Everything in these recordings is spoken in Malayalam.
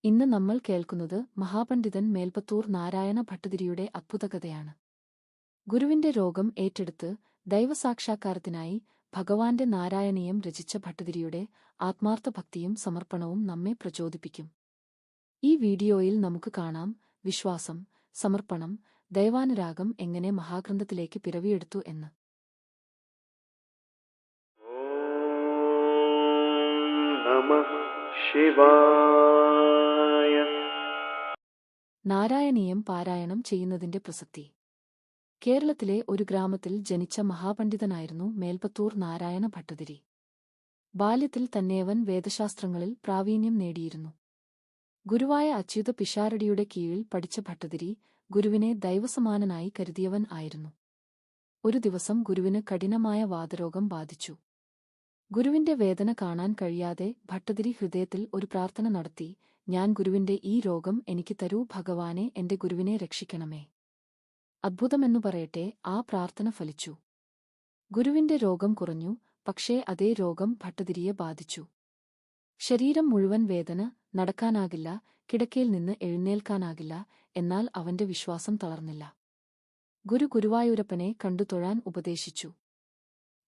ഇന്ന് നമ്മൾ കേൾക്കുന്നത് മഹാപണ്ഡിതൻ മേൽപ്പത്തൂർ നാരായണ ഭട്ടതിരിയുടെ അത്ഭുതകഥയാണ്. ഗുരുവിന്റെ രോഗം ഏറ്റെടുത്ത് ദൈവസാക്ഷാത്കാരത്തിനായി ഭഗവാന്റെ നാരായണീയം രചിച്ച ഭട്ടതിരിയുടെ ആത്മാർത്ഥ ഭക്തിയും സമർപ്പണവും നമ്മെ പ്രചോദിപ്പിക്കും. ഈ വീഡിയോയിൽ നമുക്ക് കാണാം വിശ്വാസം, സമർപ്പണം, ദൈവാനുരാഗം എങ്ങനെ മഹാഗ്രന്ഥത്തിലേക്ക് പിറവിയെടുത്തു എന്ന്. ശിവായ. നാരായണീയം പാരായണം ചെയ്യുന്നതിന്റെ പ്രസക്തി. കേരളത്തിലെ ഒരു ഗ്രാമത്തിൽ ജനിച്ച മഹാപണ്ഡിതനായിരുന്നു മേൽപ്പത്തൂർ നാരായണ ഭട്ടതിരി. ബാല്യത്തിൽ തന്നെയവൻ വേദശാസ്ത്രങ്ങളിൽ പ്രാവീണ്യം നേടിയിരുന്നു. ഗുരുവായ അച്യുത പിഷാരടിയുടെ കീഴിൽ പഠിച്ച ഭട്ടതിരി ഗുരുവിനെ ദൈവസമാനനായി കരുതിയവൻ ആയിരുന്നു. ഒരു ദിവസം ഗുരുവിന് കഠിനമായ വാതരോഗം ബാധിച്ചു. ഗുരുവിന്റെ വേദന കാണാൻ കഴിയാതെ ഭട്ടതിരി ഹൃദയത്തിൽ ഒരു പ്രാർത്ഥന നടത്തി, ഞാൻ ഗുരുവിന്റെ ഈ രോഗം എനിക്ക് തരൂ ഭഗവാനെ, എന്റെ ഗുരുവിനെ രക്ഷിക്കണമേ. അദ്ഭുതമെന്നു പറയട്ടെ, ആ പ്രാർത്ഥന ഫലിച്ചു. ഗുരുവിന്റെ രോഗം കുറഞ്ഞു. പക്ഷേ അതേ രോഗം ഭട്ടതിരിയെ ബാധിച്ചു. ശരീരം മുഴുവൻ വേദന, നടക്കാനാകില്ല, കിടക്കയിൽ നിന്ന് എഴുന്നേൽക്കാനാകില്ല. എന്നാൽ അവന്റെ വിശ്വാസം തളർന്നില്ല. ഗുരുവായൂരപ്പനെ കണ്ടു തൊഴാൻ ഉപദേശിച്ചു.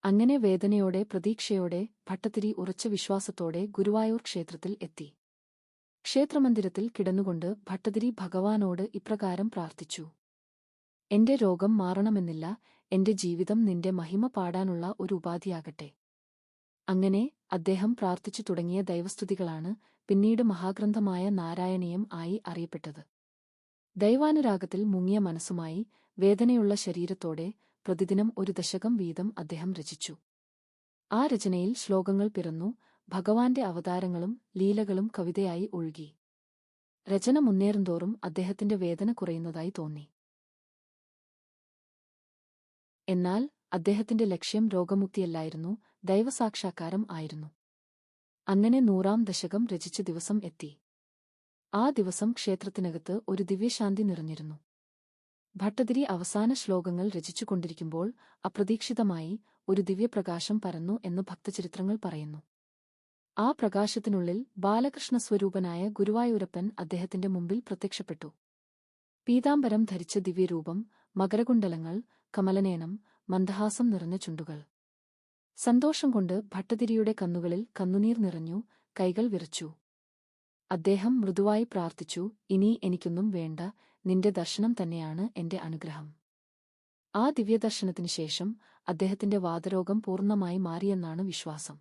അങ്ങനെ വേദനയോടെ പ്രതീക്ഷയോടെ ഭട്ടതിരി ഉറച്ച വിശ്വാസത്തോടെ ഗുരുവായൂർ ക്ഷേത്രത്തിൽ എത്തി. ക്ഷേത്രമന്ദിരത്തിൽ കിടന്നുകൊണ്ട് ഭട്ടതിരി ഭഗവാനോട് ഇപ്രകാരം പ്രാർത്ഥിച്ചു: എന്റെ രോഗം മാറണമെന്നില്ല, എന്റെ ജീവിതം നിന്റെ മഹിമ പാടാനുള്ള ഒരു ഉപാധിയാകട്ടെ. അങ്ങനെ അദ്ദേഹം പ്രാർത്ഥിച്ചു തുടങ്ങിയ ദൈവസ്തുതികളാണ് പിന്നീട് മഹാഗ്രന്ഥമായ നാരായണീയം ആയി അറിയപ്പെട്ടത്. ദൈവാനുരാഗത്തിൽ മുങ്ങിയ മനസ്സുമായി വേദനയുള്ള ശരീരത്തോടെ പ്രതിദിനം ഒരു ദശകം വീതം അദ്ദേഹം രചിച്ചു. ആ രചനയിൽ ശ്ലോകങ്ങൾ പിറന്നു. ഭഗവാന്റെ അവതാരങ്ങളും ലീലകളും കവിതയായി ഒഴുകി. രചന മുന്നേറുന്തോറും അദ്ദേഹത്തിന്റെ വേദന കുറയുന്നതായി തോന്നി. എന്നാൽ അദ്ദേഹത്തിന്റെ ലക്ഷ്യം രോഗമുക്തിയല്ലായിരുന്നു, ദൈവസാക്ഷാത്കാരം ആയിരുന്നു. അങ്ങനെ 100-ാം ദശകം രചിച്ച ദിവസം എത്തി. ആ ദിവസം ക്ഷേത്രത്തിനകത്ത് ഒരു ദിവ്യശാന്തി നിറഞ്ഞിരുന്നു. ഭട്ടതിരി അവസാന ശ്ലോകങ്ങൾ രചിച്ചുകൊണ്ടിരിക്കുമ്പോൾ അപ്രതീക്ഷിതമായി ഒരു ദിവ്യപ്രകാശം പരന്നു എന്ന് ഭക്തചരിത്രങ്ങൾ പറയുന്നു. ആ പ്രകാശത്തിനുള്ളിൽ ബാലകൃഷ്ണസ്വരൂപനായ ഗുരുവായൂരപ്പൻ അദ്ദേഹത്തിന്റെ മുമ്പിൽ പ്രത്യക്ഷപ്പെട്ടു. പീതാംബരം ധരിച്ച ദിവ്യരൂപം, മകരകുണ്ഡലങ്ങൾ, കമലനയനം, മന്ദഹാസം നിറഞ്ഞ ചുണ്ടുകൾ. സന്തോഷം കൊണ്ട് ഭട്ടതിരിയുടെ കണ്ണുകളിൽ കണ്ണുനീർ നിറഞ്ഞു, കൈകൾ വിറച്ചു. അദ്ദേഹം മൃദുവായി പ്രാർത്ഥിച്ചു, ഇനി എനിക്കൊന്നും വേണ്ട, നിന്റെ ദർശനം തന്നെയാണ് എന്റെ അനുഗ്രഹം. ആ ദിവ്യദർശനത്തിനു ശേഷം അദ്ദേഹത്തിന്റെ വാതരോഗം പൂർണ്ണമായി മാറിയെന്നാണ് വിശ്വാസം.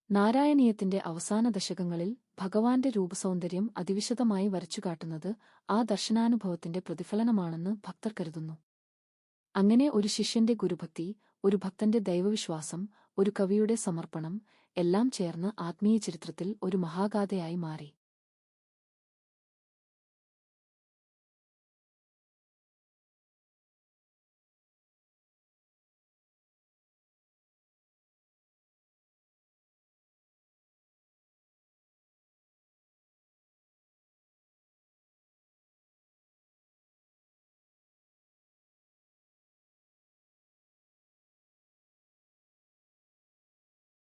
നാരായണീയത്തിന്റെ അവസാന ദശകങ്ങളിൽ ഭഗവാന്റെ രൂപസൗന്ദര്യം അതിവിശദമായി വരച്ചുകാട്ടുന്നത് ആ ദർശനാനുഭവത്തിന്റെ പ്രതിഫലനമാണെന്ന് ഭക്തർ കരുതുന്നു. അങ്ങനെ ഒരു ശിഷ്യന്റെ ഗുരുഭക്തി, ഒരു ഭക്തന്റെ ദൈവവിശ്വാസം, ഒരു കവിയുടെ സമർപ്പണം എല്ലാം ചേർന്ന് ആത്മീയ ചരിത്രത്തിൽ ഒരു മഹാഗാഥയായി മാറി.